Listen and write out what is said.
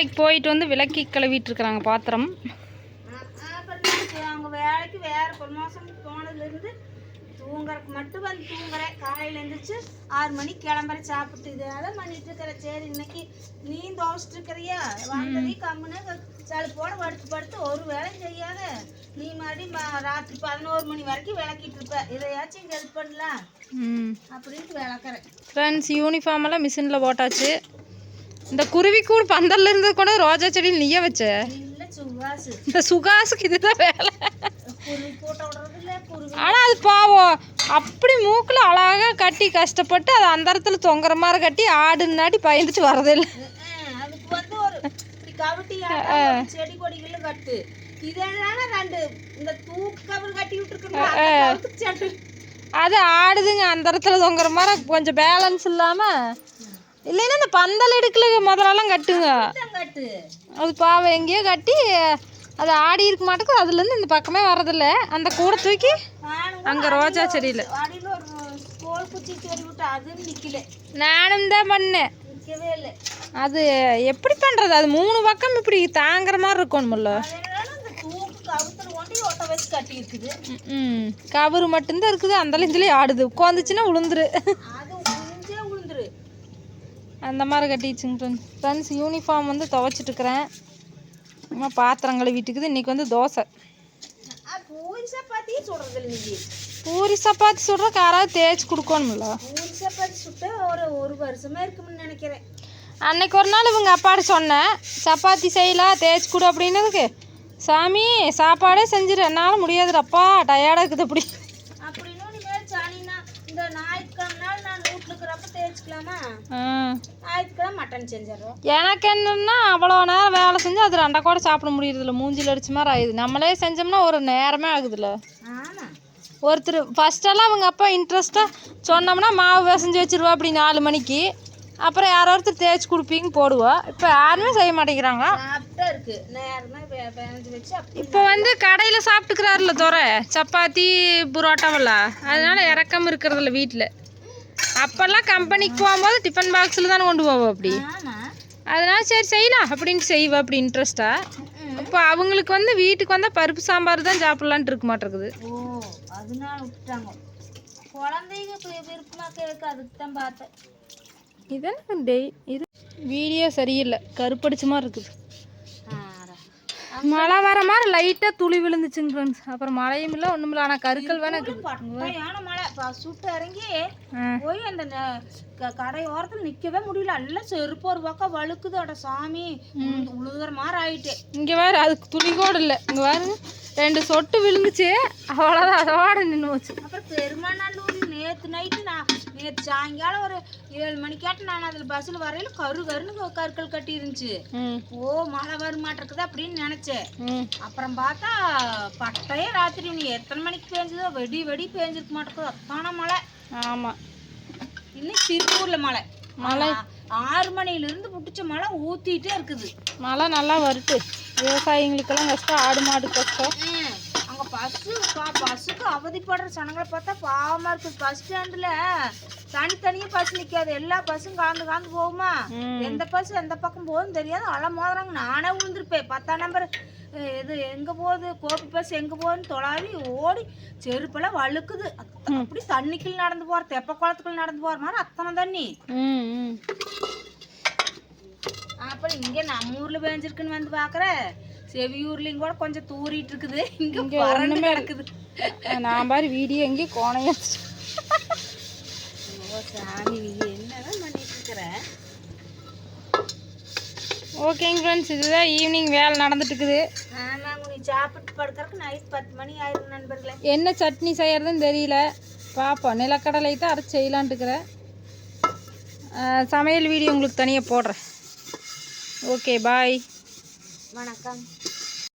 வேலைக்கு போயிட்டு வந்து விளக்கி கழுவிட்டு இருக்கிறாங்க பாத்திரம். அவங்க வேலைக்கு வேற ப்ரமோஷன் போனதுலேருந்து தூங்குறதுக்கு மட்டும் வந்து தூங்குறேன். காலையில் எழுந்திரிச்சு 6 மணிக்கு கிளம்புற சாப்பிட்டு இதெல்லாம் பண்ணிட்டு இருக்கிற. சரி இன்னைக்கு நீ துவச்சிட்டு இருக்கிறியா வந்ததே கம்முன்னு சளிப்போட படுத்து ஒரு வேலையும் செய்யாத நீ மறுபடியும் ராத்திரி 11 மணி வரைக்கும் விளக்கிட்டு இருப்ப. இதையாச்சும் இங்கே ஹெல்ப் பண்ணலாம் அப்படின்ட்டு விளக்குறேன். ஃப்ரெண்ட்ஸ் யூனிஃபார்ம் எல்லாம் மிஷினில் போட்டாச்சு. இந்த குருவிக்கூடு பந்தல்ல இருந்து கூட ரோஜா செடியில் நீயே வச்ச இல்லை சுகாசு. இந்த சுகாசுக்கு இதுதான் வேலை. குருவி போட்ட விடுறது இல்லை குருவி. ஆனால் அது பாவம் அப்படி மூக்கில் அழகாக கட்டி கஷ்டப்பட்டு அது அந்த இடத்துல தொங்குற மாதிரி கட்டி ஆடுனாடி பயந்துட்டு வரதில்லை. அதுக்கு வந்து ஒரு இப்படி கவிட்டி செடி கொடிகளும் கட்டு இதனால 2 இந்த தூக்கு கவர் கட்டி விட்டுருக்கோம். அது ஆடுதுங்க அந்த இடத்துல தொங்குற மாதிரி கொஞ்சம் பேலன்ஸ் இல்லாமல். இல்லைன்னா இந்த பந்தல் எடுக்கல முதலெல்லாம் கட்டுங்க. அது பாவம் எங்கேயோ கட்டி அது ஆடி இருக்க மாட்டேங்குது. அதுலேருந்து இந்த பக்கமே வர்றதில்ல. அந்த கூடை தூக்கி அங்கே ரோஜா செடியில் நானும் தான் பண்ணேன். அது எப்படி பண்ணுறது? அது 3 பக்கம் இப்படி தாங்குற மாதிரி இருக்கணும்ல. கவரு மட்டும்தான் இருக்குது. அந்த இதுலேயே ஆடுது. உட்காந்துச்சுன்னா விழுந்துரு. அந்த மாதிரி கட்டிடுச்சுங்க ஃப்ரெண்ட்ஸ். யூனிஃபார்ம் வந்து துவைச்சிட்ருக்கிறேன். அம்மா பாத்திரம் கழுவிட்டுக்குது. இன்றைக்கி வந்து தோசை. பூரி சப்பாத்தி சுடுறக்கு யாராவது தேய்ச்சி கொடுக்கணும்ல. பூரி சப்பாத்தி சுட்டு ஒரு வருஷமாக இருக்கும்னு நினைக்கிறேன். அன்னைக்கு ஒரு நாள் இவங்க அப்பாடு சொன்னேன் சப்பாத்தி செய்யலாம் தேய்ச்சி கொடு அப்படின்னதுக்கு, சாமி சாப்பாடே செஞ்சிரு என்னால் முடியாதுடப்பா டயர்டாக இருக்குது அப்படி அப்படின்னு. இந்த ஞாயிற்றுக்கிழமை நாள் நான் வீட்டில் இருக்கிறப்ப தேய்ச்சிக்கலாமா? ஞாயிற்றுக்கிழமை மட்டன் செஞ்சிடறோம். எனக்கு என்னன்னா அவ்வளோ நேரம் வேலை செஞ்சு அது 2 கூட சாப்பிட முடியறதில்ல. மூஞ்சில் அடிச்ச மாதிரி ஆகுது. நம்மளே செஞ்சோம்னா ஒரு நேரமே ஆகுதுல்ல. ஒருத்தர் ஃபஸ்ட்டெல்லாம் அவங்க அப்பா இன்ட்ரெஸ்ட்டாக சொன்னோம்னா மாவு பிசைஞ்சு வச்சிருவா அப்படி 4 மணிக்கு. அப்புறம் யாரோ ஒருத்தர் தேய்ச்சி கொடுப்பீங்க போடுவா. இப்போ யாருமே செய்ய மாட்டேங்கிறாங்க. இப்போ வந்து கடையில் சாப்பிட்டுக்கிறாருல துறை சப்பாத்தி புரோட்டாவெல்லாம். அதனால இறக்கம் இருக்கிறதில்ல வீட்டில். அப்போல்லாம் கம்பெனிக்கு போகும்போது டிஃபன் பாக்ஸில் தானே கொண்டு போவோம் அப்படி. அதனால சரி செய்யலாம் அப்படின்ட்டு செய்வோம் அப்படி இன்ட்ரெஸ்ட்டாக. இப்போ அவங்களுக்கு வந்து வீட்டுக்கு வந்தால் பருப்பு சாம்பார் தான் சாப்பிட்லான்ட்டு இருக்க மாட்டேங்குது. அதனால விட்டுட்டாங்க. குழந்தைங்க விருப்பமாக கேட்க அதுக்கு தான் பார்த்தேன். இதெல்லாம் இது வீடியோ சரியில்லை. கருப்படிச்ச மாதிரி இருக்குது. மழை வர மாதிரி லைட்டாக துளி விழுந்துச்சுங்க ஃப்ரெண்ட்ஸ். அப்புறம் மழையும் இல்லை ஒன்றும் இல்லை. ஆனால் கருக்கள் வேணா இருக்குது. மழை சுட்டு இறங்கி போய் அந்த கடை ஓரத்தில் நிற்கவே முடியல. எல்லாம் செருப்பு ஒரு பக்கம் வழுக்குது. அட சாமி உழுதுற மாதிரி ஆயிட்டு. இங்கே வேறு அதுக்கு துளி கூட இல்லை. இங்கே வேறு 2 சொட்டு விழுந்துச்சு. அவ்வளோதான் அதோட நின்று வச்சு. அப்புறம் பெருமாநல்லூர் நேற்று நைட்டு நேற்று சாயங்காலம் ஒரு 7 மணிக்காட்டு நான் அதில் பஸ்ஸில் வரையில கருன்னு கற்கள் கட்டி இருந்துச்சு. மழை வர மாட்டிருக்குது அப்படின்னு நினைச்சேன். அப்புறம் பார்த்தா பட்டையே ராத்திரி நீ எத்தனை மணிக்கு பேஞ்சதோ வெடி பேஞ்சிருக்க மாட்டேங்குது. அத்தான மழை. ஆமாம் இன்னும் திருப்பூர்ல மழை 6 மணிலிருந்து பிடிச்ச மழை ஊத்திட்டே இருக்குது. மழை நல்லா வருது. விவசாயிங்களுக்கெல்லாம் கஷ்டம். ஆடு மாடு கஷ்டம். அங்கே பஸ்ஸுக்கு அவதிப்படுற ஜனங்களை பார்த்தா பாவமாக இருக்குது. பஸ் ஸ்டாண்டில் தனித்தனியாக பஸ் நிற்காது. எல்லா பஸ்ஸும் கலந்து போகுமா? எந்த பஸ் எந்த பக்கம் போகுதுன்னு தெரியாது. அலை மோதுறாங்க. நானே விழுந்திருப்பேன். 10ஆம் நம்பர் இது எங்கே போகுது கோபி பஸ் எங்கே போகுதுன்னு தொலாவி ஓடி செருப்பெல்லாம் வழுக்குது. அப்படி தண்ணிக்குள்ள நடந்து போகிற தெப்ப குளத்துக்குள்ள நடந்து போகிற மாதிரி அத்தனை தண்ணி. அப்புறம் இங்கே நம்ம ஊரில் பேஞ்சிருக்குன்னு வந்து பார்க்குற செவியூர்லையும் கூட கொஞ்சம் தூரிட்டு இருக்குது. இங்கே ஒன்றுமே இருக்குது. நான் மாதிரி வீடியோ எங்கேயும் கோணையா. சாமி நீ என்னதான் பண்ணிட்டு இருக்கிற? ஓகேங்க ஃப்ரெண்ட்ஸ், இதுதான் ஈவினிங் வேலை நடந்துட்டு இருக்குது. ஆமாங்க, நீ சாப்பிட்டு படுக்கிறதுக்கு நைட் 10 மணி ஆயிரும் நண்பர்களே. என்ன சட்னி செய்யறதுன்னு தெரியல. பார்ப்போம். நிலக்கடலை தான் அரைச்சி செய்யலான்ட்டு இருக்கிறேன். சமையல் வீடியோ உங்களுக்கு தனியாக போடுறேன். Okay bye. வணக்கம்.